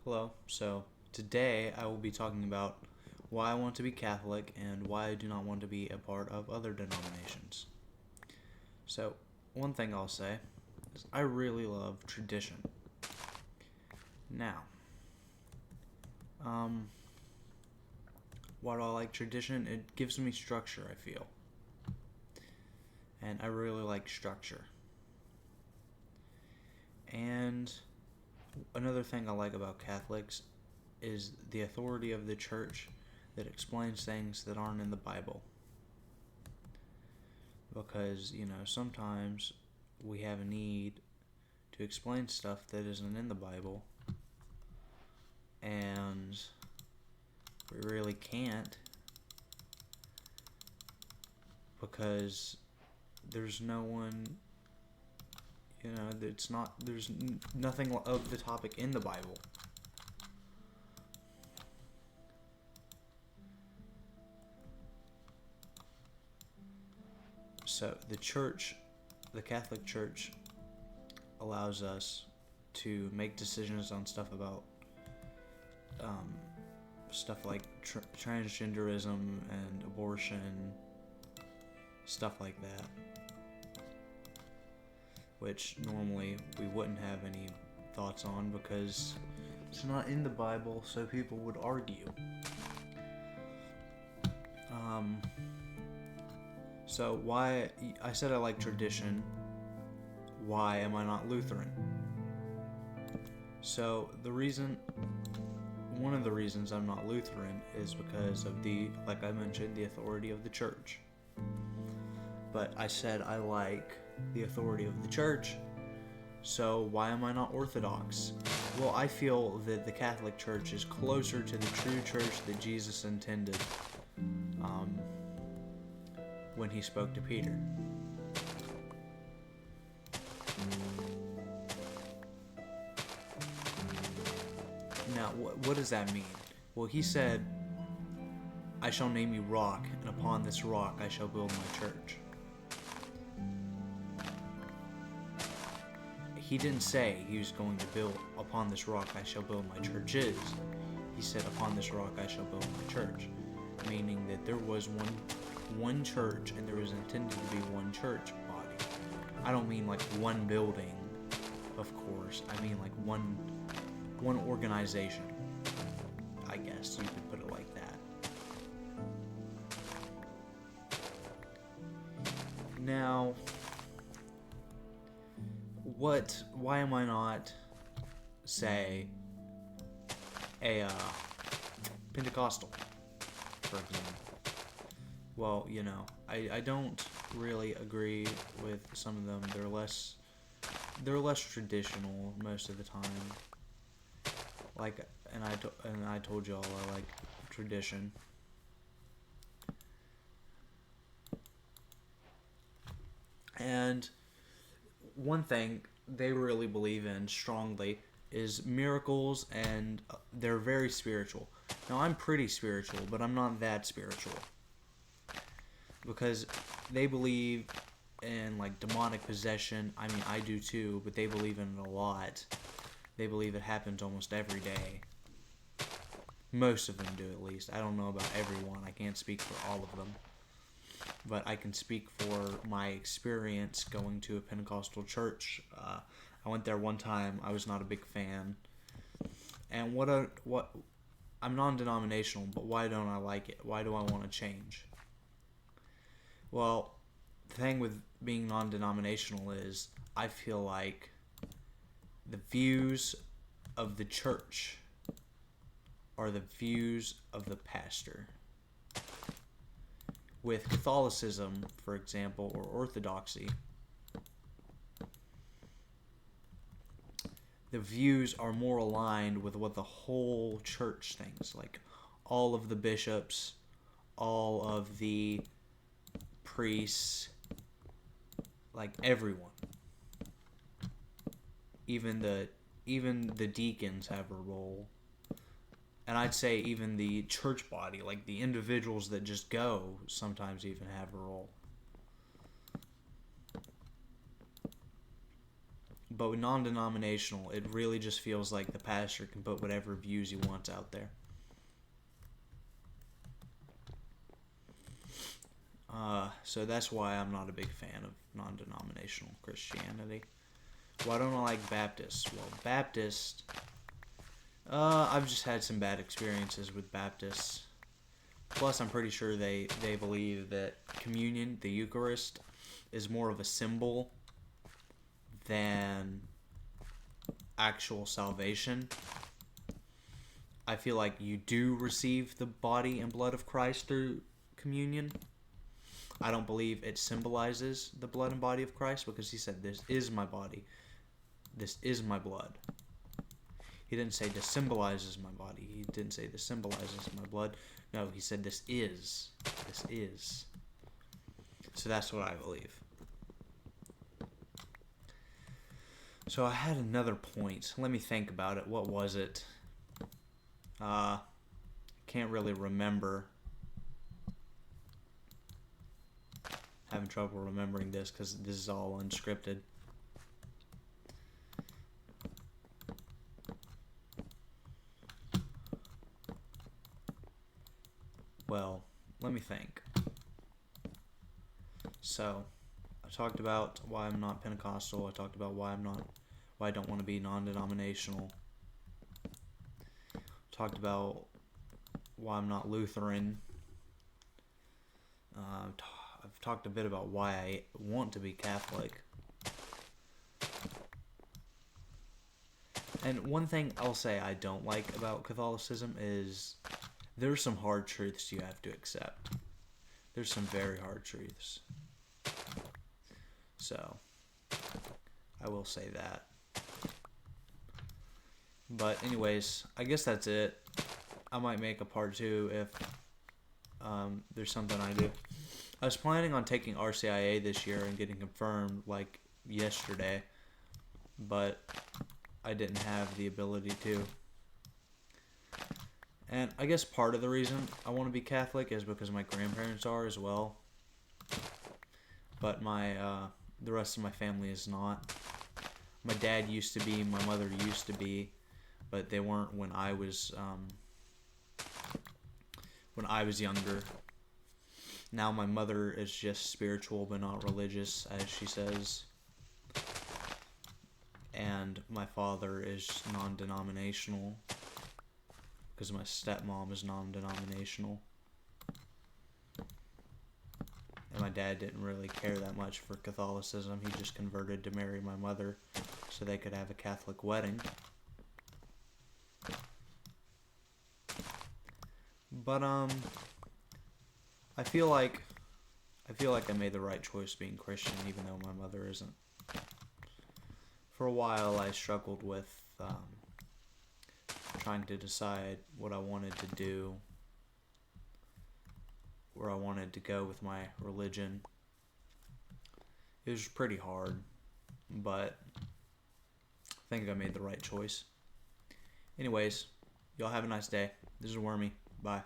Hello. So, today I will be talking about why I want to be Catholic and why I do not want to be a part of other denominations. So, one thing I'll say is I really love tradition. Now, um, why do I like tradition? It gives me structure, I feel. And I really like structure. And another thing I like about Catholics is the authority of the church that explains things that aren't in the Bible. Because, sometimes we have a need to explain stuff that isn't in the Bible, and we really can't because there's no one, there's nothing of the topic in the Bible. So the Catholic Church allows us to make decisions on um, stuff like transgenderism and abortion, stuff like that, which normally we wouldn't have any thoughts on because it's not in the Bible, so people would argue. So why I said I like tradition, why am I not Lutheran? So one of the reasons I'm not Lutheran is because of like I mentioned, the authority of the church. But I said I like the authority of the church, so why am I not Orthodox? Well, I feel that the Catholic Church is closer to the true church that Jesus intended when he spoke to Peter. Now, what does that mean? Well, he said, I shall name you Rock, and upon this rock I shall build my church. He didn't say he was going to build, upon this rock I shall build my churches. He said, upon this rock I shall build my church. Meaning that there was one church, and there was intended to be one church body. I don't mean like one building, of course. I mean like one organization. I guess you could put it like that. Now, why am I not, say, a Pentecostal, for example? Well, I don't really agree with some of them. They're less traditional most of the time. Like, and I told y'all I like tradition. And one thing they really believe in strongly is miracles, and they're very spiritual. Now, I'm pretty spiritual, but I'm not that spiritual. Because they believe in, like, demonic possession. I mean, I do too, but they believe in it a lot. They believe it happens almost every day. Most of them do, at least. I don't know about everyone. I can't speak for all of them. But I can speak for my experience going to a Pentecostal church. I went there one time. I was not a big fan. And I'm non-denominational, but why don't I like it? Why do I want to change? Well, the thing with being non-denominational is I feel like the views of the church are the views of the pastor. With Catholicism, for example, or Orthodoxy, the views are more aligned with what the whole church thinks. Like, all of the bishops, all of the priests, like everyone. Even the deacons have a role. And I'd say even the church body, like the individuals that just go, sometimes even have a role. But with non-denominational, it really just feels like the pastor can put whatever views he wants out there. So that's why I'm not a big fan of non-denominational Christianity. Why don't I like Baptists? Well, Baptists, I've just had some bad experiences with Baptists. Plus, I'm pretty sure they believe that communion, the Eucharist, is more of a symbol than actual salvation. I feel like you do receive the body and blood of Christ through communion. I don't believe it symbolizes the blood and body of Christ, because he said, "This is my body. This is my blood." He didn't say this symbolizes my body. He didn't say this symbolizes my blood. No, he said this is. This is. So that's what I believe. So I had another point. Let me think about it. What was it? Can't really remember. Having trouble remembering this because this is all unscripted. Well, let me think. So, I talked about why I'm not Pentecostal. I talked about why I don't want to be non-denominational. Talked about why I'm not Lutheran. I've talked a bit about why I want to be Catholic. And one thing I'll say I don't like about Catholicism is there's some hard truths you have to accept. There's some very hard truths. So, I will say that. But anyways, I guess that's it. I might make a part 2 if there's something I do. I was planning on taking RCIA this year and getting confirmed like yesterday, but I didn't have the ability to. And I guess part of the reason I want to be Catholic is because my grandparents are as well. But the rest of my family is not. My dad used to be, my mother used to be, but they weren't when I was younger. Now my mother is just spiritual but not religious, as she says. And my father is non-denominational because my stepmom is non-denominational. And my dad didn't really care that much for Catholicism. He just converted to marry my mother so they could have a Catholic wedding. But I feel like I made the right choice being Christian, even though my mother isn't. For a while, I struggled with trying to decide what I wanted to do, where I wanted to go with my religion. It was pretty hard, but I think I made the right choice. Anyways, y'all have a nice day. This is Wormy. Bye.